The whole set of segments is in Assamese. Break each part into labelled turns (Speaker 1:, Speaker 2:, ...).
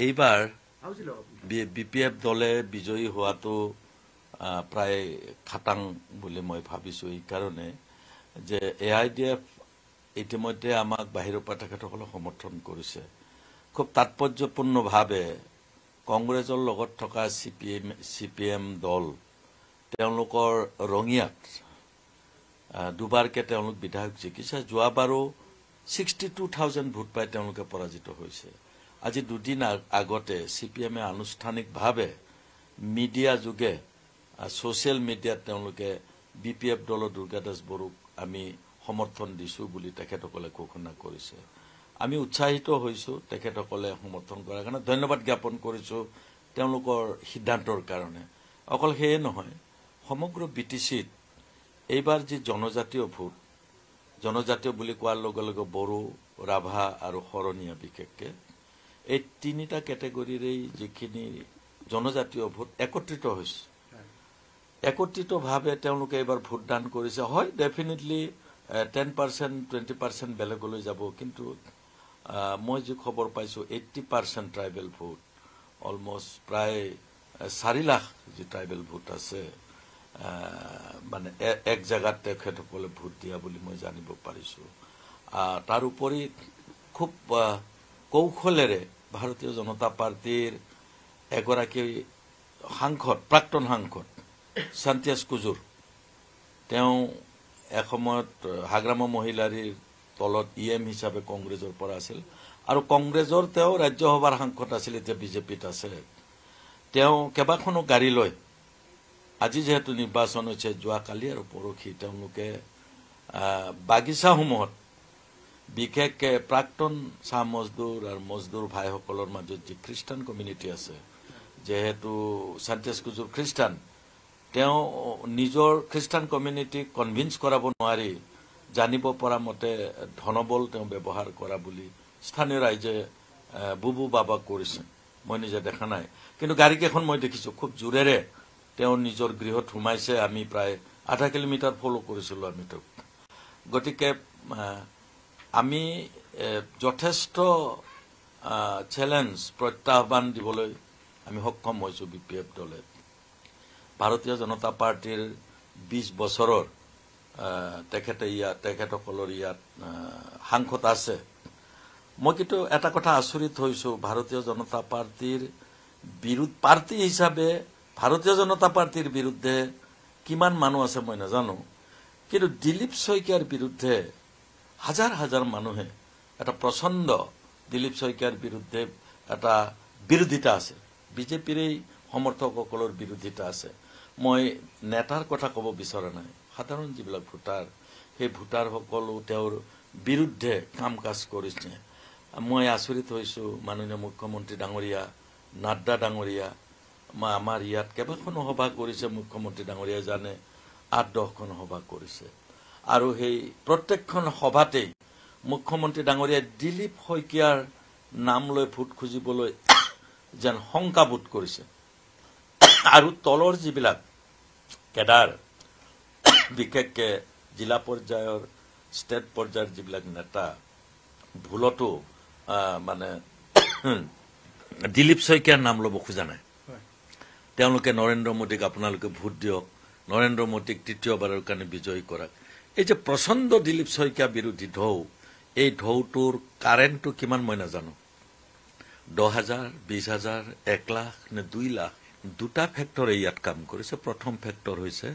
Speaker 1: এইবাৰ বিপিএফ দলে বিজয়ী হোৱাটো প্ৰায় খাটাং বুলি মই ভাবিছোঁ এই কাৰণে যে AIDF ইতিমধ্যে আমাক বাহিৰৰ পৰা তেখেতসকলে সমৰ্থন কৰিছে খুব তাৎপৰ্যপূৰ্ণভাৱে কংগ্ৰেছৰ লগত থকা CPM দল তেওঁলোকৰ ৰঙিয়াত দুবাৰকে তেওঁলোক বিধায়ক জিকিছে যোৱাবাৰো 62,000 ভোট পাই তেওঁলোকে পৰাজিত হৈছে আজি দুদিন আগতে CPMে আনুষ্ঠানিকভাৱে মিডিয়া যোগে সোশ্যাল মিডিয়াত তেওঁলোকে BPF দলৰ দুৰ্গাদাস বড়োক আমি সমৰ্থন দিছো বুলি তেখেতসকলে ঘোষণা কৰিছে আমি উৎসাহিত হৈছো তেখেতসকলে সমৰ্থন কৰাৰ কাৰণে ধন্যবাদ জ্ঞাপন কৰিছো তেওঁলোকৰ সিদ্ধান্তৰ কাৰণে অকল হেয়ে নহয় সমগ্ৰ BTCত এইবাৰ যি জনজাতীয় ভোট জনজাতীয় বুলি কোৱাৰ লগে লগে বড়ো ৰাভা আৰু শৰণীয়া বিশেষকে এই তিনিটা ক্যাটেগৰীৰে যিখিনি জনজাতীয় ভোট একত্ৰিত হৈছে একত্ৰিতভাৱে তেওঁলোকে এবাৰ ভোটদান কৰিছে হয় ডেফিনেটলি 10% 20% বেলেগলৈ যাব কিন্তু মই যে খবৰ পাইছো 80% ট্ৰাইবেল ভোট অলমোস্ট প্ৰায় 4 লাখ যে ট্ৰাইবেল ভোট আছে মানে এক জায়গাত তেখেতসকলে ভোট দিয়া বুলি মই জানিব পাৰিছো তাৰ উপৰি খুব কৌশলেৰে ভাৰতীয় জনতা পাৰ্টিৰ এগৰাকী সাংসদ প্ৰাক্তন সাংসদ সন্তিয়াস কুজুৰ তেওঁ এসময়ত হাগ্ৰামা মহিলাৰীৰ তলত EM হিচাপে কংগ্ৰেছৰ পৰা আছিল আৰু কংগ্ৰেছৰ তেওঁ ৰাজ্যসভাৰ সাংসদ আছিল এতিয়া বিজেপিত আছে তেওঁ কেবাখনো গাড়ী লৈ আজি যেহেতু নিৰ্বাচন হৈছে যোৱা কালি আৰু পৰখি তেওঁলোকে বাগিচাসমূহত বিশেষকে প্ৰাক্তন চাহ মজদুৰ আৰু মজদুৰ ভাইসকলৰ মাজত যি খ্ৰীষ্টান কমিউনিটি আছে যেহেতু সন্তিয়াস কুজুৰ খ্ৰীষ্টান তেওঁ নিজৰ খ্ৰীষ্টান কমিউনিটি কনভিন্স কৰাব নোৱাৰি জানিব পৰা মতে ধনবল তেওঁ ব্যৱহাৰ কৰা বুলি স্থানীয় ৰাইজে বুবু বাবা কৰিছে মই নিজে দেখা নাই কিন্তু গাড়ীকেইখন মই দেখিছো খুব জোৰেৰে তেওঁ নিজৰ গৃহত সোমাইছে আমি প্ৰায় 8 কিলোমিটাৰ ফলো কৰিছিলো আমি তো গতিকে আমি যথেষ্ট চ্যালেঞ্জ প্ৰত্যাহ্বান দিবলৈ আমি সক্ষম হৈছো BPF দলে ভাৰতীয় জনতা পাৰ্টিৰ 20 বছৰৰ তেখেতসকলৰ ইয়াত সাংসদ আছে মই কিন্তু এটা কথা আচৰিত হৈছো ভাৰতীয় জনতা পাৰ্টিৰ বিৰোধ পাৰ্টি হিচাপে ভাৰতীয় জনতা পাৰ্টিৰ বিৰুদ্ধে কিমান মানুহ আছে মই নাজানো কিন্তু দিলীপ শইকীয়াৰ বিৰুদ্ধে হাজাৰ হাজাৰ মানুহে এটা প্ৰচণ্ড দিলীপ শইকীয়াৰ বিৰুদ্ধে এটা বিৰোধিতা আছে বিজেপিৰ সমৰ্থকসকলৰ বিৰোধিতা আছে মই নেতাৰ কথা ক'ব বিচৰা নাই সাধাৰণ যিবিলাক ভোটাৰ সেই ভোটাৰসকলো তেওঁৰ বিৰুদ্ধে কাম কাজ কৰিছে মই আচৰিত হৈছো মাননীয় মুখ্যমন্ত্ৰী ডাঙৰীয়া নাড্ডা ডাঙৰীয়া আমাৰ ইয়াত কেইবাখনো সভা কৰিছে মুখ্যমন্ত্ৰী ডাঙৰীয়া জানে 8-10খন সভা কৰিছে আৰু সেই প্ৰত্যেকখন সভাতেই মুখ্যমন্ত্ৰী ডাঙৰীয়া দিলীপ শইকীয়াৰ নাম লৈ ভোট খুজিবলৈ যেন শংকাবোধ কৰিছে আৰু তলৰ যিবিলাক কেডাৰ বিশেষকে জিলা পৰ্যায়ৰ ষ্টেট পৰ্যায়ৰ যিবিলাক নেতা ভুলতো মানে দিলীপ শইকীয়াৰ নাম ল'ব খোজা নাই তেওঁলোকে নৰেন্দ্ৰ মোদীক আপোনালোকে ভোট দিয়ক নৰেন্দ্ৰ মোদীক তৃতীয়বাৰৰ কাৰণে বিজয়ী কৰক এই যে প্ৰচণ্ড দিলীপ শইকীয়া বিৰোধী ঢৌ এই ঢৌটোৰ কাৰেণ্টটো কিমান মই নাজানো 10,000 20,000 1 লাখ নে 2 লাখ দুটা ফেক্টৰে ইয়াত কাম কৰিছে প্ৰথম ফেক্টৰ হৈছে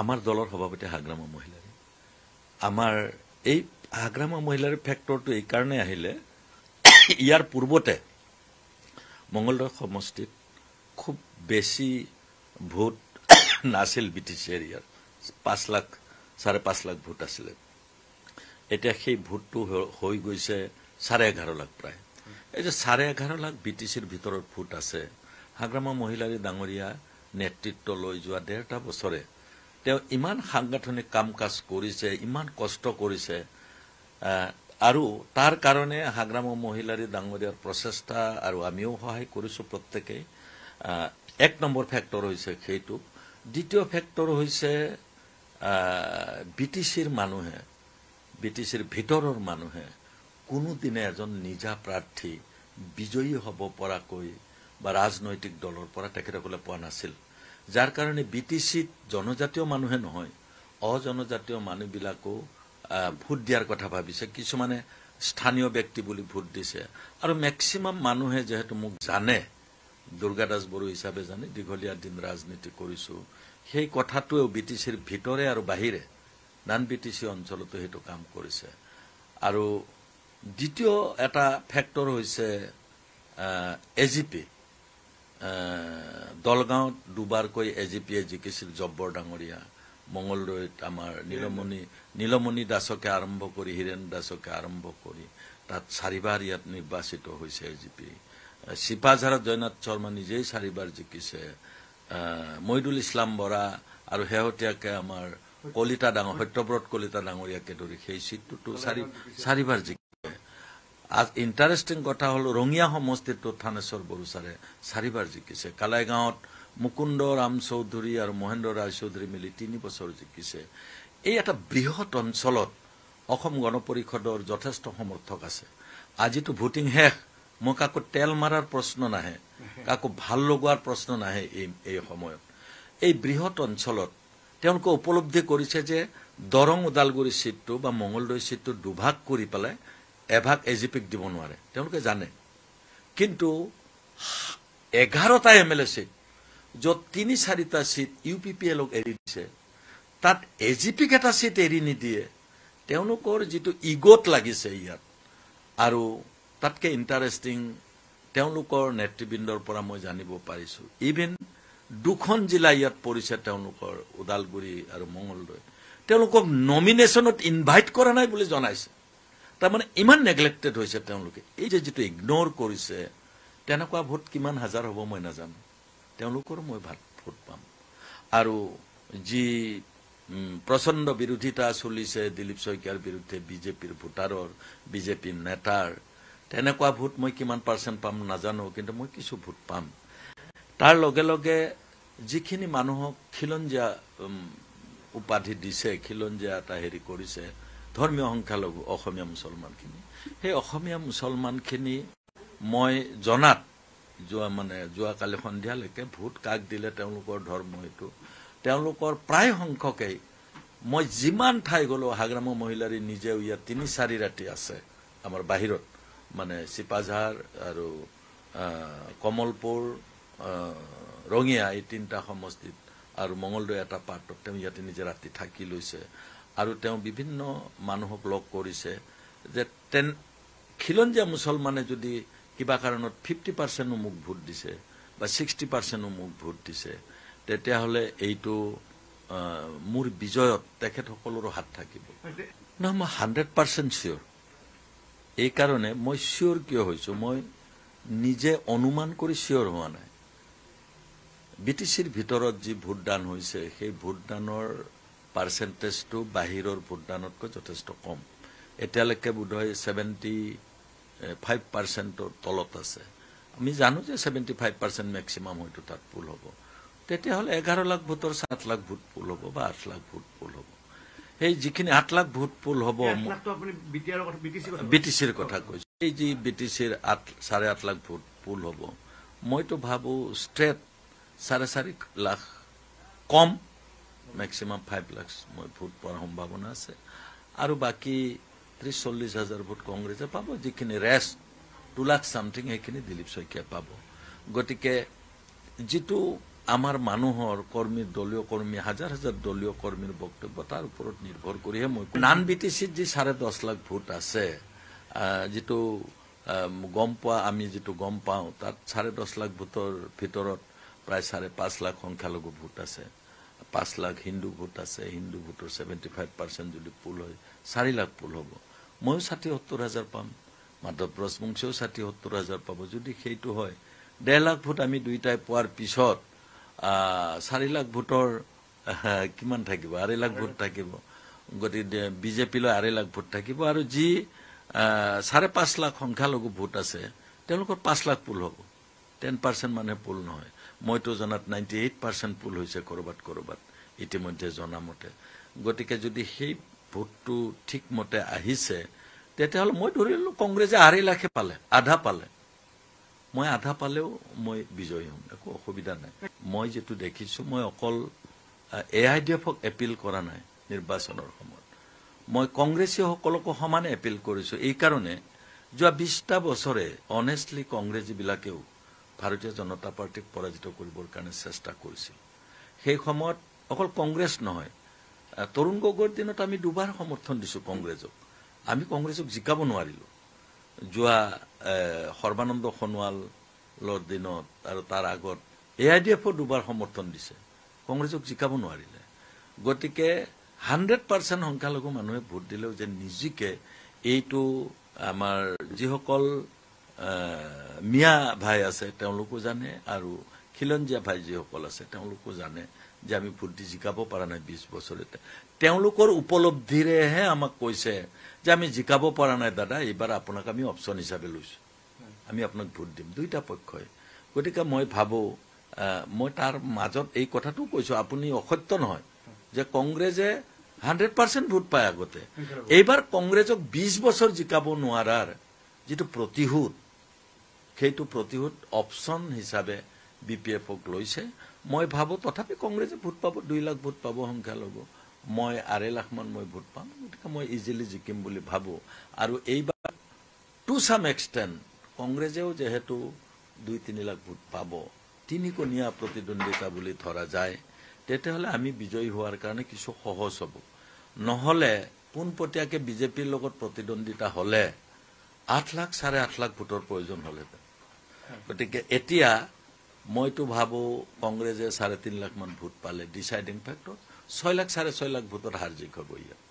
Speaker 1: আমাৰ দলৰ সভাপতি হাগ্ৰামা মহিলাৰী আমাৰ এই হাগ্ৰামা মহিলাৰ ফেক্টৰটো এই কাৰণে আহিলে ইয়াৰ পূৰ্বতে মঙ্গলদৈ সমষ্টিত খুব বেছি ভোট নাছিল BTC এৰিয়াৰ 5 লাখ 5.5 লাখ ভোট আছিল এতিয়া সেই ভোটটো হৈ গৈছে 11.5 লাখ প্ৰায় এই যে 11.5 লাখ BTCৰ ভিতৰত ভোট আছে হাগ্ৰামা মহিলাৰী ডাঙৰীয়া নেতৃত্ব লৈ যোৱা 1.5 বছৰে তেওঁ ইমান সাংগঠনিক কাম কাজ কৰিছে ইমান কষ্ট কৰিছে আৰু তাৰ কাৰণে হাগ্ৰামা মহিলাৰী ডাঙৰীয়াৰ প্ৰচেষ্টা আৰু আমিও সহায় কৰিছো প্ৰত্যেককে এক নম্বৰ ফেক্টৰ হৈছে সেইটো দ্বিতীয় ফেক্টৰ হৈছে BTCৰ মানুহে BTCৰ ভিতৰৰ মানুহে কোনো দিনে এজন নিজা প্ৰাৰ্থী বিজয়ী হ'ব পৰাকৈ বা ৰাজনৈতিক দলৰ পৰা তেখেতসকলে পোৱা নাছিল যাৰ কাৰণে বিটিচিত জনজাতীয় মানুহে নহয় অজনজাতীয় মানুহবিলাকো ভোট দিয়াৰ কথা ভাবিছে কিছুমানে স্থানীয় ব্যক্তি বুলি ভোট দিছে আৰু মেক্সিমাম মানুহে যেহেতু মোক জানে দুৰ্গা দাস বড়ো হিচাপে জানে দীঘলীয়া দিন ৰাজনীতি কৰিছো সেই কথাটোও বিটিচিৰ ভিতৰে আৰু বাহিৰে নান বিটিচি অঞ্চলতো সেইটো কাম কৰিছে আৰু দ্বিতীয় এটা ফেক্টৰ হৈছে এজিপি দলগাঁৱত দুবাৰকৈ এজিপিয়ে জিকিছিল জব্বৰ ডাঙৰীয়া মঙ্গলদৈত আমাৰ নীলমণি দাসকে আৰম্ভ কৰি হীৰেণ দাসকে আৰম্ভ কৰি তাত চাৰিবাৰ ইয়াত নিৰ্বাচিত হৈছে এজিপি চিপাঝাৰত জয়নাথ শৰ্মা নিজেই চাৰিবাৰ জিকিছে মইদুল ইছলাম বৰা আৰু শেহতীয়াকে আমাৰ কলিতা ডাঙৰ সত্যব্ৰত কলিতা ডাঙৰীয়াকে ধৰি সেই চিটটোতো চাৰিবাৰ জিকিছে ইণ্টাৰেষ্টিং কথা হ'ল ৰঙিয়া সমষ্টিটোত থানেশ্বৰ বড়োচাৰে চাৰিবাৰ জিকিছে কালাইগাঁৱত মুকুন্দ ৰাম চৌধুৰী আৰু মহেন্দ্ৰ ৰায় চৌধুৰী মিলি 3 বছৰ জিকিছে এই এটা বৃহৎ অঞ্চলত অসম গণ পৰিষদৰ যথেষ্ট সমৰ্থক আছে আজিতো ভোটিং শেষ মই কাকো তেল মাৰাৰ প্ৰশ্ন নাহে কাকো ভাল লগোৱাৰ প্ৰশ্ন নাহে এই সময়ত এই বৃহৎ অঞ্চলত তেওঁলোকে উপলব্ধি কৰিছে যে দৰং ওদালগুৰি সিটটো বা মঙ্গলদৈ সিটটো দুভাগ কৰি পেলাই এভাগ এজিপিক দিব নোৱাৰে তেওঁলোকে জানে কিন্তু 11টা এমএলএ সিট য'ত 3-4টা সিট ইউপিপিএলক এৰি দিছে তাত এজিপিক এটা সিট এৰি নিদিয়ে তেওঁলোকৰ যিটো ইগোত লাগিছে ইয়াত আৰু তাতকে ইণ্টাৰেষ্টিং তেওঁলোকৰ নেতৃবৃন্দৰ পৰা মই জানিব পাৰিছো ইভেন দুখন জিলা ইয়াত পৰিছে তেওঁলোকৰ ওদালগুৰি আৰু মঙ্গলদৈ তেওঁলোকক নমিনেশ্যনত ইনভাইট কৰা নাই বুলি জনাইছে তাৰমানে ইমান নেগলেক্টেড হৈছে তেওঁলোকে এই যে যিটো ইগনোৰ কৰিছে তেনেকুৱা ভোট কিমান হাজাৰ হ'ব মই নাজানো তেওঁলোকৰ মই ভোট পাম আৰু যি প্ৰচণ্ড বিৰোধিতা চলিছে দিলীপ শইকীয়াৰ বিৰুদ্ধে বিজেপিৰ ভোটাৰৰ বিজেপিৰ নেতাৰ তেনেকুৱা ভোট মই কিমান পাৰ্চেণ্ট পাম নাজানো কিন্তু মই কিছু ভোট পাম তাৰ লগে লগে যিখিনি মানুহক খিলঞ্জীয়া উপাধি দিছে খিলঞ্জীয়া এটা হেৰি কৰিছে ধৰ্মীয় সংখ্যালঘু অসমীয়া মুছলমানখিনি সেই অসমীয়া মুছলমানখিনি মই জনাত যোৱাকালি সন্ধিয়ালৈকে ভোট কাক দিলে তেওঁলোকৰ ধৰ্ম এইটো তেওঁলোকৰ প্ৰায় সংখ্যকেই মই যিমান ঠাই গলো হাগ্ৰাম মহিলাৰী নিজেও ইয়াত 3-4 ৰাতি আছে আমাৰ বাহিৰত মানে চিপাঝাৰ আৰু কমলপুৰ ৰঙিয়া এই 3টা সমষ্টিত আৰু মঙ্গলদৈ এটা পাৰ্টত তেওঁ ইয়াতে নিজে ৰাতি থাকি লৈছে আৰু তেওঁ বিভিন্ন মানুহক লগ কৰিছে যে খিলঞ্জীয়া মুছলমানে যদি কিবা কাৰণত 50% মোক ভোট দিছে বা 60% মোক ভোট দিছে তেতিয়াহ'লে এইটো মোৰ বিজয়ত তেখেতসকলৰো হাত থাকিব না মই 100% চিয়ৰ এই কাৰণে মই চিয়ৰ কিয় হৈছো মই নিজে অনুমান কৰি চিয়ৰ হোৱা নাই বিটিচিৰ ভিতৰত যি ভোটদান হৈছে সেই ভোটদানৰ পাৰ্চেন্টেজটো বাহিৰৰ ভোটদানতকৈ যথেষ্ট কম এতিয়ালৈকে বোধহয় 75%ৰ তলত আছে আমি জানো যে 75% মেক্সিমাম হয়তো তাত পুল হ'ব তেতিয়াহ'লে 11 লাখ ভোটৰ 7 লাখ ভোট পুল হ'ব বা 8 লাখ ভোট পুল হ'ব সেই যিখিনি 8 লাখ ভোট পুল হ'ব বিটিচিৰ কথা কৈছো এই যি বিটিচিৰ 8.5 লাখ ভোট পুল হ'ব মইতো ভাবো ষ্ট্ৰেট 4.5 লাখ কম মেক্সিমাম 5 লাখ মই ভোট পোৱাৰ সম্ভাৱনা আছে আৰু বাকি 30-40 হাজাৰ ভোট কংগ্ৰেছে পাব যিখিনি ৰেষ্ট 2 লাখ সামথিং সেইখিনি দিলীপ শইকীয়া পাব গতিকে যিটো আমাৰ মানুহৰ কৰ্মী দলীয় কৰ্মী হাজাৰ হাজাৰ দলীয় কৰ্মীৰ বক্তব্য তাৰ ওপৰত নিৰ্ভৰ কৰিহে মই নান বিটিচিত যি 10.5 লাখ ভোট আছে যিটো গম পোৱা আমি যিটো গম পাওঁ তাত 10.5 লাখ ভোটৰ ভিতৰত প্ৰায় 5.5 লাখ সংখ্যালঘু ভোট আছে 5 লাখ হিন্দু ভোট আছে হিন্দু ভোটৰ 75% যদি পুল হয় 4 লাখ পুল হ'ব ময়ো 60-70 হাজাৰ পাম মাধৱ ব্ৰজবংশীও 60-70 হাজাৰ পাব যদি সেইটো হয় 1.5 লাখ ভোট আমি দুইটাই পোৱাৰ পিছত 4 লাখ ভোটৰ কিমান থাকিব 2.5 লাখ ভোট থাকিব গতিকে বিজেপিলৈ 2.5 লাখ ভোট থাকিব আৰু যি 5.5 লাখ সংখ্যালঘু ভোট আছে তেওঁলোকৰ 5 লাখ পুল হ'ব 10% মানে পুল নহয় মইতো জনাত 98% পুল হৈছে কৰবাত ইতিমধ্যে জনামতে গতিকে যদি সেই ভোটটো ঠিকমতে আহিছে তেতিয়াহ'লে মই ধৰিলো কংগ্ৰেছে 2.5 লাখে পালে আধা পালে মই আধা পালেও মই বিজয়ী হ'ম, একো অসুবিধা নাই। মই যেটো দেখিছো, মই অকল AIDFক এপিল কৰা নাই নিৰ্বাচনৰ সময়ত, মই কংগ্ৰেছীসকলকো সমানে এপিল কৰিছো। এই কাৰণে যোৱা 20টা বছৰে অনেষ্টলি কংগ্ৰেছীবিলাকেও ভাৰতীয় জনতা পাৰ্টিক পৰাজিত কৰিবৰ কাৰণে চেষ্টা কৰিছিল। সেই সময়ত অকল কংগ্ৰেছ নহয়, তৰুণ গগৈৰ দিনত আমি দুবাৰ সমৰ্থন দিছো কংগ্ৰেছক। আমি কংগ্ৰেছক জিকাব নোৱাৰিলো। যোৱা সৰ্বানন্দ সোণোৱালৰ দিনত আৰু তাৰ আগত AIDFও দুবাৰ সমৰ্থন দিছে, কংগ্ৰেছক জিকাব নোৱাৰিলে। গতিকে 100% সংখ্যালঘু মানুহে ভোট দিলেও যে নিজিকে, এইটো আমাৰ যিসকল মিয়া ভাই আছে তেওঁলোকো জানে, আৰু খিলঞ্জীয়া ভাই যিসকল আছে তেওঁলোকো জানে যে আমি ভোট দি জিকাব পৰা নাই 20 বছৰতে। তেওঁলোকৰ উপলব্ধিৰেহে আমাক কৈছে যে আমি জিকাব পৰা নাই দাদা, এইবাৰ আপোনাক আমি অপশ্যন হিচাপে লৈছো, আমি আপোনাক ভোট দিম, দুইটা পক্ষই। গতিকে মই ভাবো, মই তাৰ মাজত এই কথাটো কৈছো, আপুনি অসত্য নহয় যে কংগ্ৰেছে 100% ভোট পায় আগতে। এইবাৰ কংগ্ৰেছক 20 বছৰ জিকাব নোৱাৰাৰ যিটো প্ৰতিশোধ, সেইটো প্ৰতিশোধ অপশ্যন হিচাপে BPFক লৈছে। মই ভাবো তথাপি কংগ্ৰেছে ভোট পাব, 2 লাখ ভোট পাব সংখ্যালঘু, মই 2.5 লাখ মান মই ভোট পাম। গতিকে মই ইজিলি জিকিম বুলি ভাবো। আৰু এইবাৰ টু সাম এক্সটেণ্ট কংগ্ৰেছেও যেহেতু 2-3 লাখ ভোট পাব, 3-কোণীয়া প্ৰতিদ্বন্দ্বিতা বুলি ধৰা যায়, তেতিয়াহ'লে আমি বিজয়ী হোৱাৰ কাৰণে কিছু সহজ হ'ব। নহ'লে পোনপটীয়াকে বিজেপিৰ লগত প্ৰতিদ্বন্দ্বিতা হ'লে 8 লাখ 8.5 লাখ ভোটৰ প্ৰয়োজন হ'লহেঁতেন। গতিকে এতিয়া মইতো ভাবো কংগ্ৰেছে 3.5 লাখ মান ভোট পালে ডিচাইডিং ফেক্টৰ, 6 লাখ 6.5 লাখ ভোটত হাৰ জিক হ'ব ইয়াত।